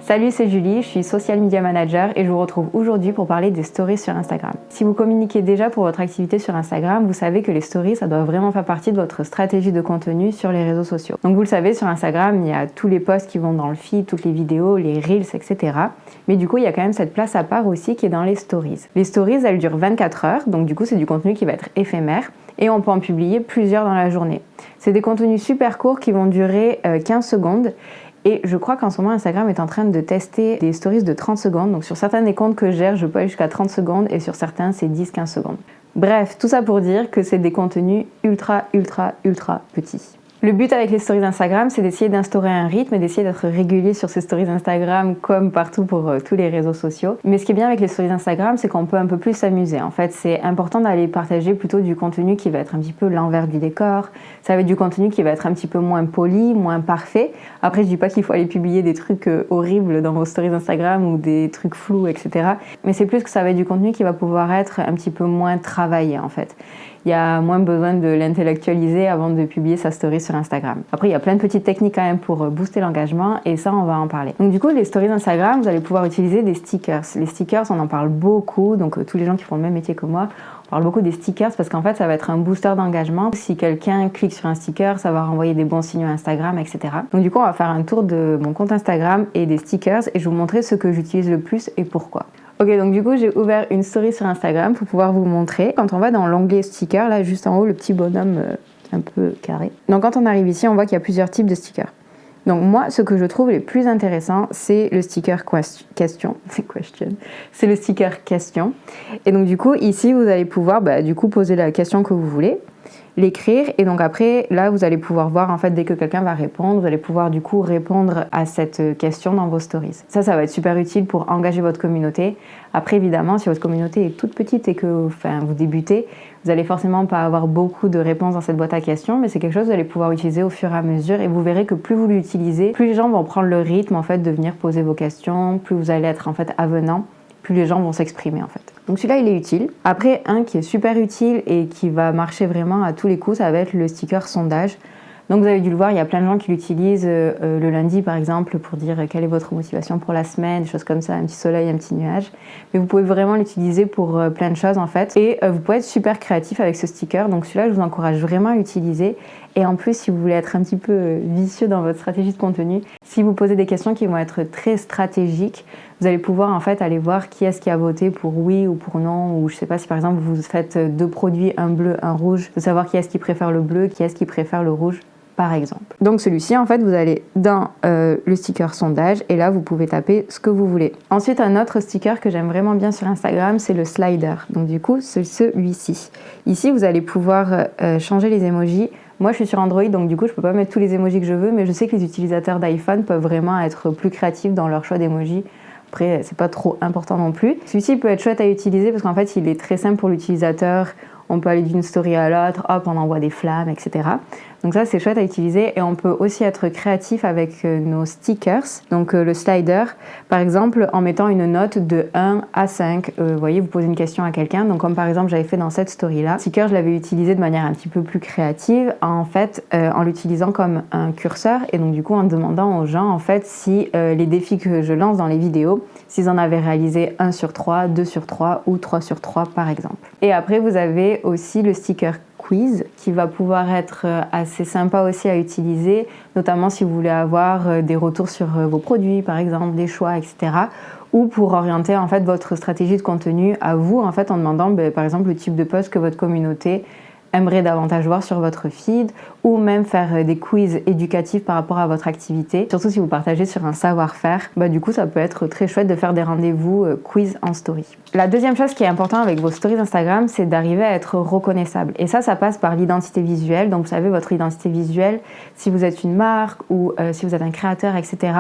Salut, c'est Julie, je suis Social Media Manager et je vous retrouve aujourd'hui pour parler des stories sur Instagram. Si vous communiquez déjà pour votre activité sur Instagram, vous savez que les stories, ça doit vraiment faire partie de votre stratégie de contenu sur les réseaux sociaux. Donc vous le savez, sur Instagram, il y a tous les posts qui vont dans le feed, toutes les vidéos, les reels, etc. Mais du coup, il y a quand même cette place à part aussi qui est dans les stories. Les stories, elles durent 24 heures, donc du coup, c'est du contenu qui va être éphémère et on peut en publier plusieurs dans la journée. C'est des contenus super courts qui vont durer 15 secondes. Et je crois qu'en ce moment, Instagram est en train de tester des stories de 30 secondes. Donc sur certains des comptes que je gère, je peux aller jusqu'à 30 secondes et sur certains, c'est 10-15 secondes. Bref, tout ça pour dire que c'est des contenus ultra petits. Le but avec les stories Instagram, c'est d'essayer d'instaurer un rythme et d'essayer d'être régulier sur ces stories Instagram comme partout pour tous les réseaux sociaux. Mais ce qui est bien avec les stories Instagram, c'est qu'on peut un peu plus s'amuser. En fait, c'est important d'aller partager plutôt du contenu qui va être un petit peu l'envers du décor. Ça va être du contenu qui va être un petit peu moins poli, moins parfait. Après, je dis pas qu'il faut aller publier des trucs horribles dans vos stories Instagram ou des trucs flous, etc. Mais c'est plus que ça va être du contenu qui va pouvoir être un petit peu moins travaillé, en fait. Il y a moins besoin de l'intellectualiser avant de publier sa story sur Instagram. Après, il y a plein de petites techniques quand même pour booster l'engagement et ça, on va en parler. Donc du coup, les stories Instagram, vous allez pouvoir utiliser des stickers. Les stickers, on en parle beaucoup, donc tous les gens qui font le même métier que moi, on parle beaucoup des stickers parce qu'en fait, ça va être un booster d'engagement. Si quelqu'un clique sur un sticker, ça va renvoyer des bons signaux à Instagram, etc. Donc du coup, on va faire un tour de mon compte Instagram et des stickers et je vais vous montrer ce que j'utilise le plus et pourquoi. Ok, donc du coup, j'ai ouvert une story sur Instagram pour pouvoir vous montrer. Quand on va dans l'onglet sticker, là, juste en haut, le petit bonhomme un peu carré. Donc quand on arrive ici, on voit qu'il y a plusieurs types de stickers. Donc moi, ce que je trouve les plus intéressants, c'est le sticker question. C'est le sticker question. Et donc du coup, ici, vous allez pouvoir poser la question que vous voulez, l'écrire et donc après là vous allez pouvoir voir en fait dès que quelqu'un va répondre, vous allez pouvoir du coup répondre à cette question dans vos stories. Ça va être super utile pour engager votre communauté. Après évidemment si votre communauté est toute petite et que vous débutez, vous allez forcément pas avoir beaucoup de réponses dans cette boîte à questions, mais c'est quelque chose que vous allez pouvoir utiliser au fur et à mesure et vous verrez que plus vous l'utilisez, plus les gens vont prendre le rythme en fait de venir poser vos questions, plus vous allez être en fait avenant, plus les gens vont s'exprimer en fait. Donc celui-là il est utile. Après un qui est super utile et qui va marcher vraiment à tous les coups, ça va être le sticker sondage. Donc vous avez dû le voir, il y a plein de gens qui l'utilisent le lundi par exemple pour dire quelle est votre motivation pour la semaine, des choses comme ça, un petit soleil, un petit nuage. Mais vous pouvez vraiment l'utiliser pour plein de choses en fait. Et vous pouvez être super créatif avec ce sticker, donc celui-là je vous encourage vraiment à l'utiliser. Et en plus si vous voulez être un petit peu vicieux dans votre stratégie de contenu, si vous posez des questions qui vont être très stratégiques, vous allez pouvoir en fait aller voir qui est-ce qui a voté pour oui ou pour non, ou je sais pas si par exemple vous faites deux produits, un bleu, un rouge, de savoir qui est-ce qui préfère le bleu, qui est-ce qui préfère le rouge. Par exemple. Donc celui-ci, en fait, vous allez dans le sticker sondage et là, vous pouvez taper ce que vous voulez. Ensuite, un autre sticker que j'aime vraiment bien sur Instagram, c'est le slider. Donc du coup, c'est celui-ci. Ici, vous allez pouvoir changer les emojis. Moi, je suis sur Android, donc du coup, je peux pas mettre tous les emojis que je veux, mais je sais que les utilisateurs d'iPhone peuvent vraiment être plus créatifs dans leur choix d'emojis. Après, c'est pas trop important non plus. Celui-ci peut être chouette à utiliser parce qu'en fait, il est très simple pour l'utilisateur. On peut aller d'une story à l'autre, hop, on envoie des flammes, etc. Donc ça, c'est chouette à utiliser et on peut aussi être créatif avec nos stickers. Donc le slider, par exemple, en mettant une note de 1 à 5. Vous voyez, vous posez une question à quelqu'un. Donc comme par exemple, j'avais fait dans cette story-là. Le sticker, je l'avais utilisé de manière un petit peu plus créative, en fait, en l'utilisant comme un curseur et donc du coup en demandant aux gens, en fait, si les défis que je lance dans les vidéos, s'ils en avaient réalisé 1 sur 3, 2 sur 3 ou 3 sur 3 par exemple. Et après, vous avez aussi le sticker quiz qui va pouvoir être assez sympa aussi à utiliser, notamment si vous voulez avoir des retours sur vos produits par exemple, des choix, etc. Ou pour orienter en fait votre stratégie de contenu à vous en fait en demandant par exemple le type de post que votre communauté aimerait davantage voir sur votre feed ou même faire des quiz éducatifs par rapport à votre activité. Surtout si vous partagez sur un savoir-faire, du coup ça peut être très chouette de faire des rendez-vous quiz en story. La deuxième chose qui est importante avec vos stories Instagram, c'est d'arriver à être reconnaissable. Et ça passe par l'identité visuelle. Donc vous savez, votre identité visuelle, si vous êtes une marque ou si vous êtes un créateur, etc.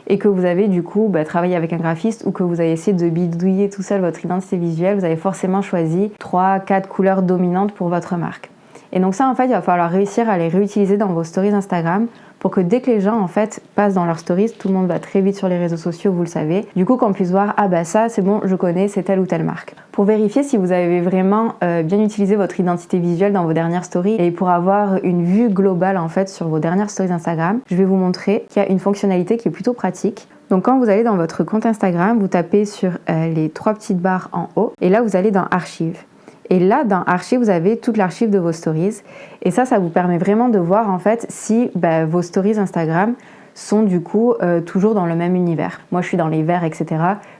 et que vous avez du coup travaillé avec un graphiste ou que vous avez essayé de bidouiller tout seul votre identité visuelle, vous avez forcément choisi 3-4 couleurs dominantes pour votre marque. Et donc ça, en fait, il va falloir réussir à les réutiliser dans vos stories Instagram pour que dès que les gens en fait passent dans leurs stories, tout le monde va très vite sur les réseaux sociaux, vous le savez. Du coup, qu'on puisse voir, ah bah ça c'est bon, je connais, c'est telle ou telle marque. Pour vérifier si vous avez vraiment bien utilisé votre identité visuelle dans vos dernières stories et pour avoir une vue globale en fait sur vos dernières stories Instagram, je vais vous montrer qu'il y a une fonctionnalité qui est plutôt pratique. Donc quand vous allez dans votre compte Instagram, vous tapez sur les 3 petites barres en haut et là vous allez dans Archives. Et là dans Archives, vous avez toute l'archive de vos stories et ça vous permet vraiment de voir en fait si vos stories Instagram sont du coup toujours dans le même univers. Moi je suis dans les verts etc.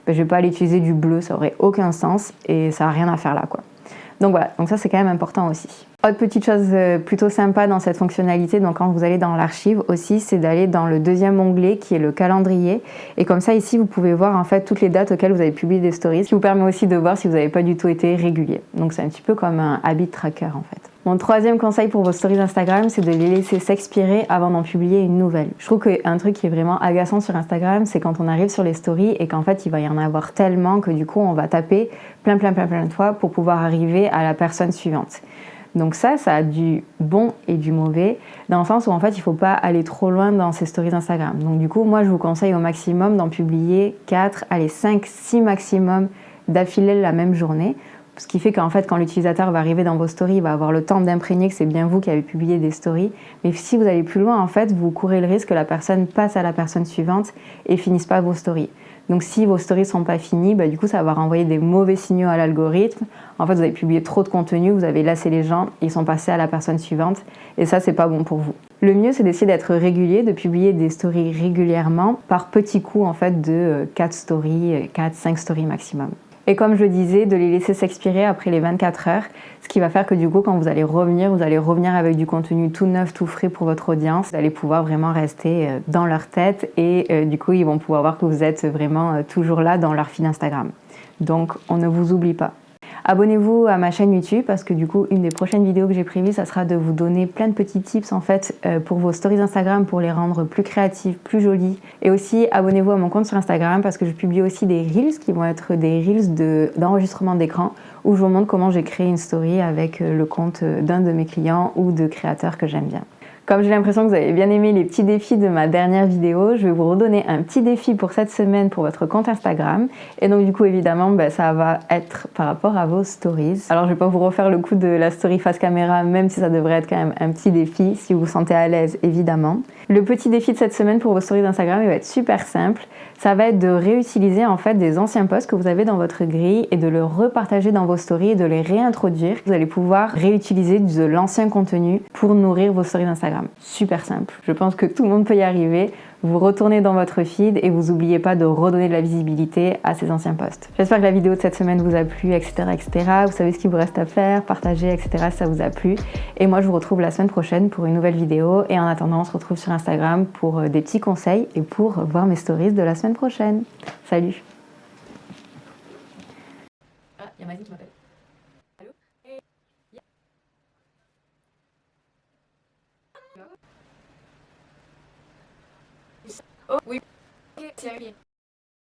Je vais pas aller utiliser du bleu, ça aurait aucun sens et ça n'a rien à faire là quoi. Donc voilà, donc ça c'est quand même important aussi. Autre petite chose plutôt sympa dans cette fonctionnalité, donc quand vous allez dans l'archive aussi, c'est d'aller dans le deuxième onglet qui est le calendrier. Et comme ça ici, vous pouvez voir en fait toutes les dates auxquelles vous avez publié des stories, ce qui vous permet aussi de voir si vous n'avez pas du tout été régulier. Donc c'est un petit peu comme un habit tracker en fait. Mon troisième conseil pour vos stories Instagram, c'est de les laisser s'expirer avant d'en publier une nouvelle. Je trouve qu'un truc qui est vraiment agaçant sur Instagram, c'est quand on arrive sur les stories et qu'en fait il va y en avoir tellement que du coup on va taper plein de fois pour pouvoir arriver à la personne suivante. Donc ça a du bon et du mauvais, dans le sens où en fait il ne faut pas aller trop loin dans ces stories Instagram. Donc du coup moi je vous conseille au maximum d'en publier 4, allez 5, 6 maximum d'affilée la même journée. Ce qui fait qu'en fait, quand l'utilisateur va arriver dans vos stories, il va avoir le temps d'imprégner que c'est bien vous qui avez publié des stories. Mais si vous allez plus loin, en fait, vous courez le risque que la personne passe à la personne suivante et finisse pas vos stories. Donc si vos stories sont pas finies, du coup, ça va renvoyer des mauvais signaux à l'algorithme. En fait, vous avez publié trop de contenu, vous avez lassé les gens, ils sont passés à la personne suivante. Et ça, c'est pas bon pour vous. Le mieux, c'est d'essayer d'être régulier, de publier des stories régulièrement par petits coups, en fait, de 4 stories, 4-5 stories maximum. Et comme je le disais, de les laisser s'expirer après les 24 heures, ce qui va faire que du coup, quand vous allez revenir avec du contenu tout neuf, tout frais pour votre audience. Vous allez pouvoir vraiment rester dans leur tête et du coup, ils vont pouvoir voir que vous êtes vraiment toujours là dans leur feed Instagram. Donc, on ne vous oublie pas. Abonnez-vous à ma chaîne YouTube parce que du coup, une des prochaines vidéos que j'ai prévues, ça sera de vous donner plein de petits tips en fait pour vos stories Instagram pour les rendre plus créatives, plus jolies. Et aussi, abonnez-vous à mon compte sur Instagram parce que je publie aussi des Reels qui vont être des Reels d'enregistrement d'écran où je vous montre comment j'ai créé une story avec le compte d'un de mes clients ou de créateurs que j'aime bien. Comme j'ai l'impression que vous avez bien aimé les petits défis de ma dernière vidéo, je vais vous redonner un petit défi pour cette semaine pour votre compte Instagram. Et donc du coup évidemment ça va être par rapport à vos stories. Alors je vais pas vous refaire le coup de la story face caméra, même si ça devrait être quand même un petit défi, si vous vous sentez à l'aise évidemment. Le petit défi de cette semaine pour vos stories d'Instagram, il va être super simple. Ça va être de réutiliser en fait des anciens posts que vous avez dans votre grille et de le repartager dans vos stories et de les réintroduire. Vous allez pouvoir réutiliser de l'ancien contenu pour nourrir vos stories d'Instagram. Super simple. Je pense que tout le monde peut y arriver. Vous retournez dans votre feed et vous n'oubliez pas de redonner de la visibilité à ces anciens posts. J'espère que la vidéo de cette semaine vous a plu, etc., etc. Vous savez ce qu'il vous reste à faire, partager, etc. si ça vous a plu. Et moi, je vous retrouve la semaine prochaine pour une nouvelle vidéo. Et en attendant, on se retrouve sur Instagram pour des petits conseils et pour voir mes stories de la semaine prochaine. Salut! Ah, il y a Mazie qui m'appelle. Allô? Hey. Yeah. Oh oui, ok, c'est arrivé.